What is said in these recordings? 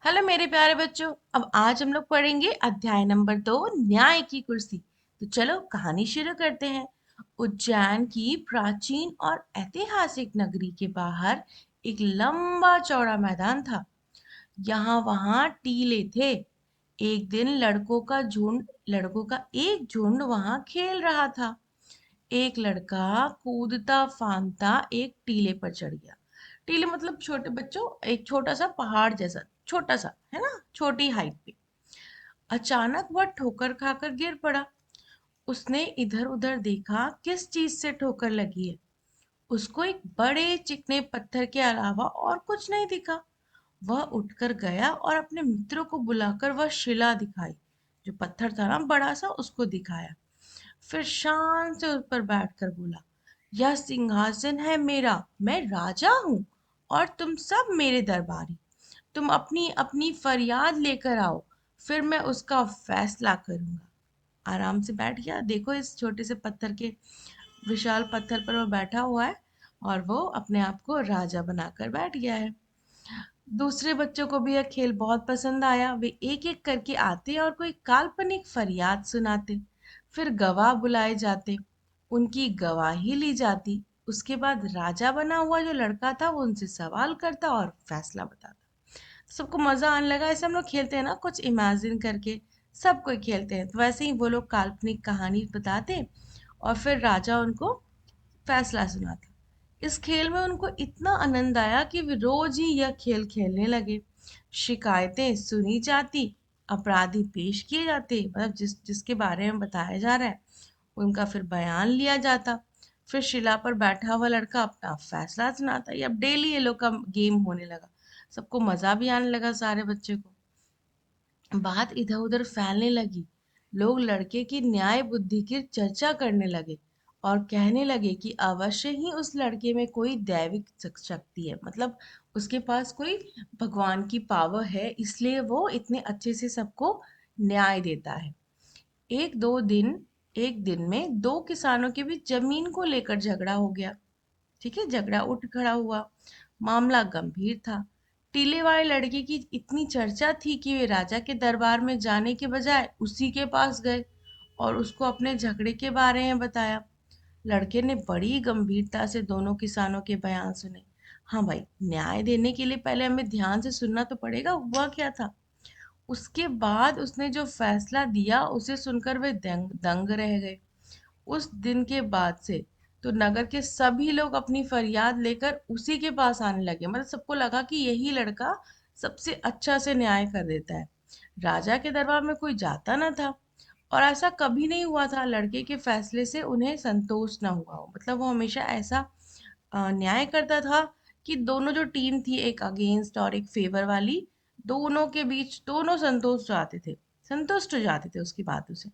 Hello मेरे प्यारे बच्चों। अब आज हम लोग पढ़ेंगे अध्याय नंबर 2, न्याय की कुर्सी। तो चलो कहानी शुरू करते हैं। उज्जैन की प्राचीन और ऐतिहासिक नगरी के बाहर एक लंबा चौड़ा मैदान था। यहाँ वहाँ टीले थे। एक दिन लड़कों का एक झुंड वहाँ खेल रहा था। एक लड़का कूदता फांदता एक टीले पर चढ़ गया। टीले मतलब छोटे बच्चों, एक छोटा सा पहाड़ जैसा, छोटा सा है ना, छोटी हाइट पे। अचानक वह ठोकर खाकर गिर पड़ा। उसने इधर उधर देखा किस चीज से ठोकर लगी है। उसको एक बड़े चिकने पत्थर के अलावा और कुछ नहीं दिखा। वह उठकर गया और अपने मित्रों को बुलाकर वह शिला दिखाई। जो पत्थर था ना बड़ा सा, उसको दिखाया। फिर शान से उस पर बैठकर बोला, यह सिंहासन है मेरा, मैं राजा हूँ और तुम सब मेरे दरबारी। तुम अपनी अपनी फरियाद लेकर आओ, फिर मैं उसका फैसला करूंगा। आराम से बैठ गया। देखो इस छोटे से पत्थर के, विशाल पत्थर पर वो बैठा हुआ है और वो अपने आप को राजा बनाकर बैठ गया है। दूसरे बच्चों को भी यह खेल बहुत पसंद आया। वे एक एक करके आते और कोई काल्पनिक फरियाद सुनाते। फिर गवाह बुलाए जाते, उनकी गवाही ली जाती। उसके बाद राजा बना हुआ जो लड़का था वो उनसे सवाल करता और फैसला बताता। सबको मजा आने लगा। ऐसे हम लोग खेलते हैं ना, कुछ इमेजिन करके सब कोई खेलते हैं। तो वैसे ही वो लोग काल्पनिक कहानी बताते और फिर राजा उनको फैसला सुनाता। इस खेल में उनको इतना आनंद आया कि वे रोज ही यह खेल खेलने लगे। शिकायतें सुनी जाती, अपराधी पेश किए जाते, मतलब जिसके बारे में बताया जा रहा है उनका फिर बयान लिया जाता। फिर शिला पर बैठा हुआ लड़का अपना फैसला सुनाता। ये अब डेली ये लोग का गेम होने लगा। सबको मजा भी आने लगा, सारे बच्चे को। बात इधर उधर फैलने लगी। लोग लड़के की न्याय बुद्धि की चर्चा करने लगे और कहने लगे कि अवश्य ही उस लड़के में कोई दैविक शक्ति है, मतलब उसके पास कोई भगवान की पावर है, इसलिए वो इतने अच्छे से सबको न्याय देता है। एक दो दिन एक दिन में दो किसानों के बीच जमीन को लेकर झगड़ा हो गया। ठीक है, झगड़ा उठ खड़ा हुआ। मामला गंभीर था। टीले वाले लड़के की इतनी चर्चा थी कि वे राजा के दरबार में जाने के बजाय उसी के पास गए और उसको अपने झगड़े के बारे में बताया। लड़के ने बड़ी गंभीरता से दोनों किसानों के बयान सुने। हाँ भाई, न्याय देने के लिए पहले हमें ध्यान से सुनना तो पड़ेगा, हुआ क्या था। उसके बाद उसने जो फैसला दिया उसे सुनकर वे दंग दंग रह गए। उस दिन के बाद से तो नगर के सभी लोग अपनी फरियाद लेकर उसी के पास आने लगे। मतलब सबको लगा कि यही लड़का सबसे अच्छा से न्याय कर देता है। राजा के दरबार में कोई जाता न था और ऐसा कभी नहीं हुआ था लड़के के फैसले से उन्हें संतोष न हुआ हो। मतलब वो हमेशा ऐसा न्याय करता था कि दोनों जो टीम थी, एक अगेंस्ट और एक फेवर वाली, दोनों के बीच दोनों संतुष्ट हो जाते थे उसकी बातों से।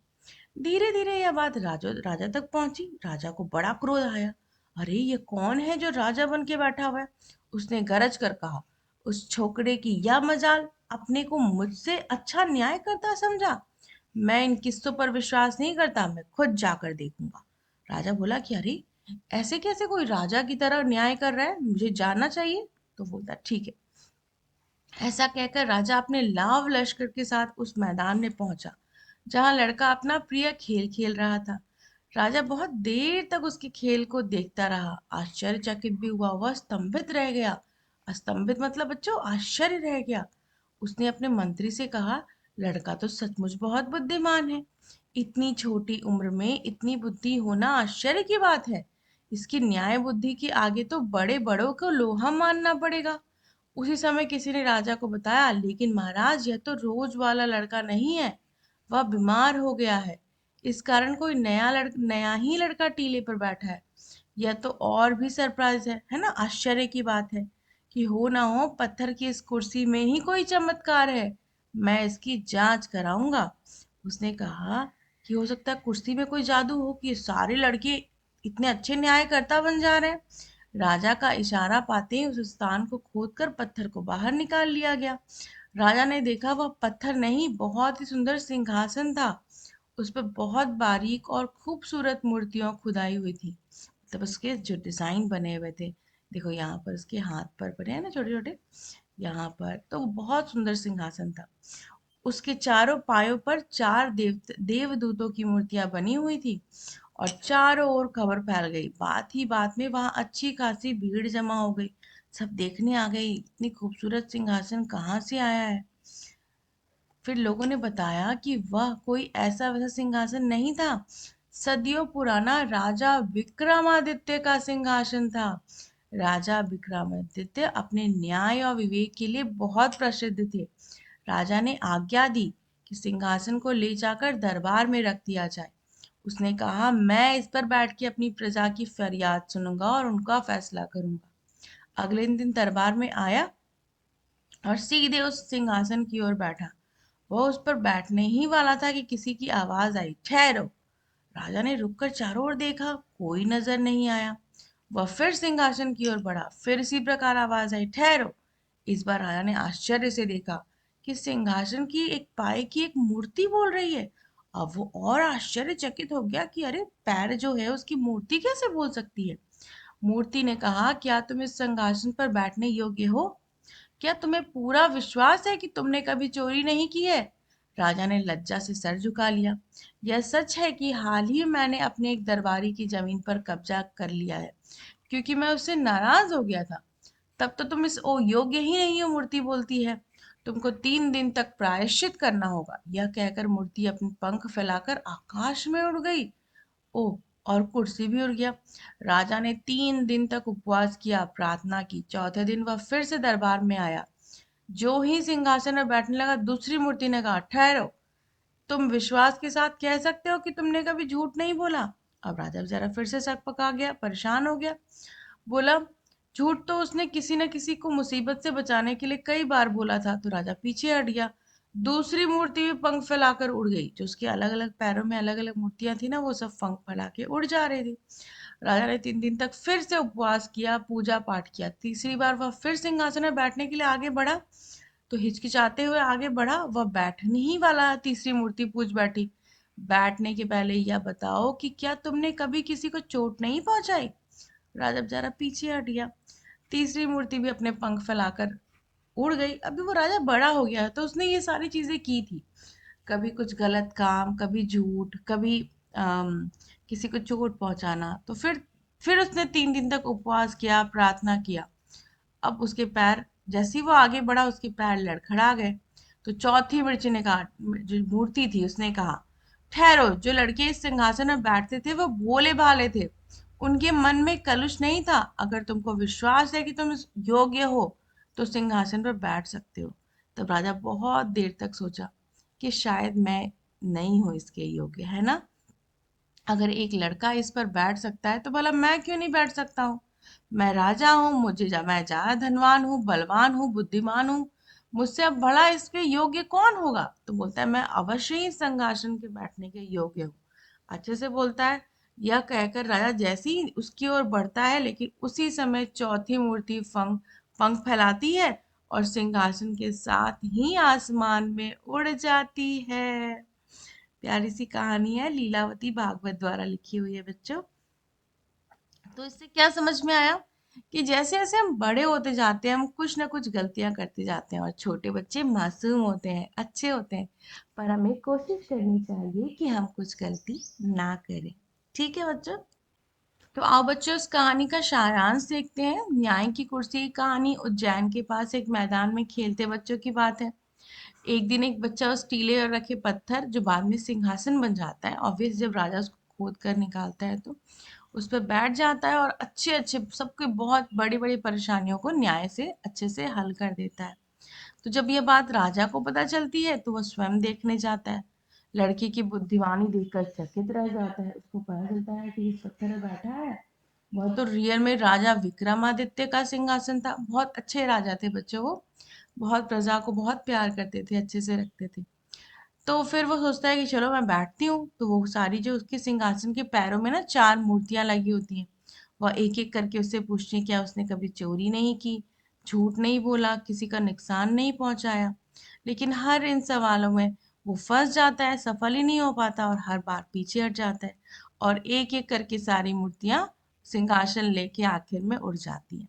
धीरे धीरे यह बात राजा राजा तक पहुंची। राजा को बड़ा क्रोध आया। अरे ये कौन है जो राजा बन के बैठा हुआ है। उसने गरज कर कहा, उस छोकरे की यह मजाल, अपने को मुझसे अच्छा न्याय करता समझा। मैं इन किस्सों पर विश्वास नहीं करता, मैं खुद जाकर देखूंगा। राजा बोला कि अरे ऐसे कैसे कोई राजा की तरह न्याय कर रहा है, मुझे जानना चाहिए। तो बोलता ठीक है। ऐसा कहकर राजा अपने लाव लश्कर के साथ उस मैदान में पहुंचा जहां लड़का अपना प्रिय खेल खेल रहा था। राजा बहुत देर तक उसके खेल को देखता रहा। आश्चर्यचकित भी हुआ, वह स्तंभित रह गया। स्तंभित मतलब बच्चों आश्चर्य रह गया। उसने अपने मंत्री से कहा, लड़का तो सचमुच बहुत बुद्धिमान है। इतनी छोटी उम्र में इतनी बुद्धि होना आश्चर्य की बात है। इसकी न्याय बुद्धि के आगे तो बड़े बड़ों को लोहा मानना पड़ेगा। उसी समय किसी ने राजा को बताया, लेकिन महाराज यह तो रोज वाला लड़का नहीं है, वह बीमार हो गया है। इस कारण कोई नया ही लड़का टीले पर बैठा है। यह तो और भी सरप्राइज है ना, आश्चर्य की बात है कि हो ना हो पत्थर की इस कुर्सी में ही कोई चमत्कार है। मैं इसकी जांच कराऊंगा। उसने कहा कि हो सकता है कुर्सी में कोई जादू हो कि ये सारे लड़के इतने अच्छे न्यायकर्ता बन जा रहे हैं। राजा का इशारा पाते ही उस स्थान को खोदकर पत्थर को बाहर निकाल लिया गया। राजा ने देखा वह पत्थर नहीं, बहुत ही सुंदर सिंहासन था। उस पर बहुत बारीक और खूबसूरत मूर्तियां खुदाई हुई थी। मतलब उसके जो डिजाइन बने हुए थे, देखो यहाँ पर उसके हाथ पर बने हैं ना छोटे छोटे, यहाँ पर तो बहुत सुंदर सिंहासन था। उसके चारों पायों पर चार देवदूतों की मूर्तियां बनी हुई थी और चारों ओर खबर फैल गई। बात ही बात में वहां अच्छी खासी भीड़ जमा हो गई। सब देखने आ गई, इतनी खूबसूरत सिंहासन कहाँ से आया है। फिर लोगों ने बताया कि वह कोई ऐसा वैसा सिंहासन नहीं था, सदियों पुराना राजा विक्रमादित्य का सिंहासन था। राजा विक्रमादित्य अपने न्याय और विवेक के लिए बहुत प्रसिद्ध थे। राजा ने आज्ञा दी कि सिंहासन को ले जाकर दरबार में रख दिया जाए। उसने कहा, मैं इस पर बैठ के अपनी प्रजा की फरियाद सुनूंगा और उनका फैसला करूंगा। अगले दिन दरबार में आया और सीधे उस सिंहासन की ओर बैठा। वह उस पर बैठने ही वाला था कि किसी की आवाज आई, ठहरो। राजा ने रुककर चारों ओर देखा, कोई नजर नहीं आया। वह फिर सिंहासन की ओर बढ़ा, फिर इसी प्रकार आवाज आई, ठहरो। इस बार राजा ने आश्चर्य से देखा कि सिंहासन की एक पाए की एक मूर्ति बोल रही है। अब वो और आश्चर्यचकित हो गया कि अरे, पैर जो है उसकी मूर्ति कैसे बोल सकती है। मूर्ति ने कहा, क्या तुम इस सिंहासन पर बैठने योग्य हो? क्या तुम्हें पूरा विश्वास है कि तुमने कभी चोरी नहीं की है? राजा ने लज्जा से सर झुका लिया। यह सच है कि हाल ही मैंने अपने एक दरबारी की जमीन पर कब्जा कर लिया है, क्योंकि मैं उससे नाराज हो गया था। तब तो तुम इस ओ योग्य ही नहीं हो, मूर्ति बोलती है। तुमको 3 दिन तक प्रायश्चित करना होगा। यह कहकर मूर्ति अपने पंख फैलाकर आकाश में उड़ गई। ओह! और कुर्सी भी उड़ गया। राजा ने 3 दिन तक उपवास किया, प्रार्थना की। चौथे दिन वह फिर से दरबार में आया। जो ही सिंहासन में बैठने लगा, दूसरी मूर्ति ने कहा, ठहरो। तुम विश्वास के साथ कह सकते हो कि तुमने कभी झूठ नहीं बोला? अब राजा बेचारा फिर से सक पका गया, परेशान हो गया। बोला, झूठ तो उसने किसी न किसी को मुसीबत से बचाने के लिए कई बार बोला था। तो राजा पीछे हट गया। दूसरी मूर्ति भी पंख फैलाकर उड़ गई। जो उसके अलग अलग पैरों में अलग अलग मूर्तियां थी ना, वो सब पंख फैला के उड़ जा रही थी। राजा ने 3 दिन तक फिर से उपवास किया, पूजा पाठ किया। तीसरी बार वह फिर सिंहासन में बैठने के लिए आगे बढ़ा। तो हिचकिचाते हुए आगे बढ़ा, वह बैठने ही वाला। तीसरी मूर्ति पूछ बैठी, बैठने के पहले यह बताओ कि क्या तुमने कभी किसी को चोट नहीं पहुंचाई? राजा बेचारा पीछे हट गया। तीसरी मूर्ति भी अपने पंख फैलाकर उड़ गई। अभी वो राजा बड़ा हो गया तो उसने ये सारी चीजें की थी, कभी कुछ गलत काम, कभी झूठ, कभी किसी को चोट पहुंचाना। तो फिर उसने 3 दिन तक उपवास किया, प्रार्थना किया। अब उसके पैर, जैसे ही वो आगे बढ़ा, उसके पैर लड़खड़ा गए। तो चौथी मिर्ची ने कहा, जो मूर्ति थी उसने कहा, ठहरो। जो लड़के इस सिंहासन में बैठते थे वो भोले भाले थे, उनके मन में कलुष नहीं था। अगर तुमको विश्वास है कि तुम इस योग्य हो तो सिंहासन पर बैठ सकते हो। तब राजा बहुत देर तक सोचा कि शायद मैं नहीं हूं इसके योग्य, है ना। अगर एक लड़का इस पर बैठ सकता है तो भला मैं क्यों नहीं बैठ सकता हूँ। मैं राजा हूँ, मैं ज्यादा धनवान हूँ, बलवान हूँ, बुद्धिमान हूँ। मुझसे अब बड़ा इसके योग्य कौन होगा? तो बोलता है, मैं अवश्य ही सिंहासन के बैठने के योग्य हूँ। अच्छे से बोलता है। यह कहकर राजा जैसे ही उसकी ओर बढ़ता है, लेकिन उसी समय चौथी मूर्ति पंख फैलाती है और सिंहासन के साथ ही आसमान में उड़ जाती है। प्यारी सी कहानी है, लीलावती भागवत द्वारा लिखी हुई है बच्चों। तो इससे क्या समझ में आया कि जैसे जैसे हम बड़े होते जाते हैं, हम कुछ ना कुछ गलतियां करते जाते हैं। और छोटे बच्चे मासूम होते हैं, अच्छे होते हैं, पर हमें कोशिश करनी चाहिए कि हम कुछ गलती ना करें। ठीक है बच्चों। तो आओ बच्चों, इस कहानी का सारांश देखते हैं। न्याय की कुर्सी की कहानी। उज्जैन के पास एक मैदान में खेलते बच्चों की बात है। एक दिन एक बच्चा उस टीले और रखे पत्थर, जो बाद में सिंहासन बन जाता है, ऑब्वियस जब राजा उसको खोद कर निकालता है, तो उस पर बैठ जाता है और अच्छे अच्छे सबके बहुत बड़ी बड़ी परेशानियों को न्याय से अच्छे से हल कर देता है। तो जब यह बात राजा को पता चलती है तो वह स्वयं देखने जाता है। लड़की की बुद्धिमानी देखकर चकित रह जाता है। उसको पता चलता है कि इस पत्थर पर बैठा है, वह तो रियल में राजा विक्रमादित्य का सिंहासन था। बहुत अच्छे राजा थे बच्चों वो, बहुत प्रजा को बहुत प्यार करते थे, अच्छे से रखते थे। तो फिर वो सोचता है कि चलो मैं बैठती हूँ। तो वो सारी, जो उसके सिंहासन के पैरों में ना 4 मूर्तियां लगी होती हैं, वह एक एक करके उससे पूछती हैं क्या उसने कभी चोरी नहीं की, झूठ नहीं बोला, किसी का नुकसान नहीं पहुंचाया। लेकिन हर इन सवालों में वो फंस जाता है, सफल ही नहीं हो पाता और हर बार पीछे हट जाता है। और एक एक करके सारी मूर्तियां सिंहासन लेके आखिर में उड़ जाती हैं।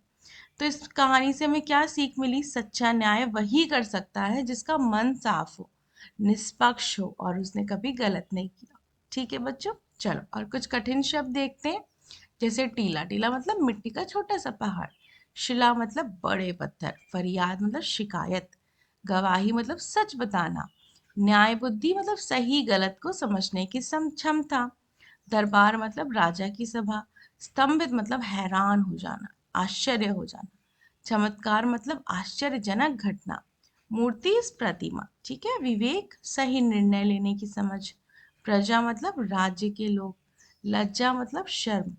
तो इस कहानी से हमें क्या सीख मिली? सच्चा न्याय वही कर सकता है जिसका मन साफ हो, निष्पक्ष हो और उसने कभी गलत नहीं किया। ठीक है बच्चों, चलो और कुछ कठिन शब्द देखते हैं। जैसे टीला, टीला मतलब मिट्टी का छोटा सा पहाड़। शिला मतलब बड़े पत्थर। फरियाद मतलब शिकायत। गवाही मतलब सच बताना। न्याय बुद्धि मतलब सही गलत को समझने की क्षमता। दरबार मतलब राजा की सभा। स्तंभित मतलब हैरान हो जाना, आश्चर्य हो जाना। चमत्कार मतलब आश्चर्यजनक घटना। मूर्ति इस प्रतिमा, ठीक है। विवेक सही निर्णय लेने की समझ। प्रजा मतलब राज्य के लोग। लज्जा मतलब शर्म।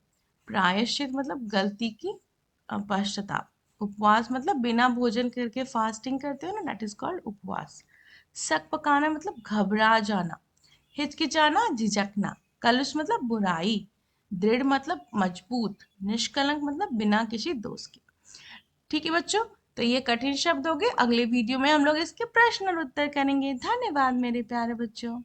प्रायश्चित मतलब गलती की पश्चाताप। उपवास मतलब बिना भोजन करके फास्टिंग करते हो ना, दैट इज कॉल्ड उपवास। शक पकाना मतलब घबरा जाना। हिचकिचाना, झिझकना। कलुष मतलब बुराई। दृढ़ मतलब मजबूत। निष्कलंक मतलब बिना किसी दोष के। ठीक है बच्चों, तो ये कठिन शब्द हो गए। अगले वीडियो में हम लोग इसके प्रश्न और उत्तर करेंगे। धन्यवाद मेरे प्यारे बच्चों।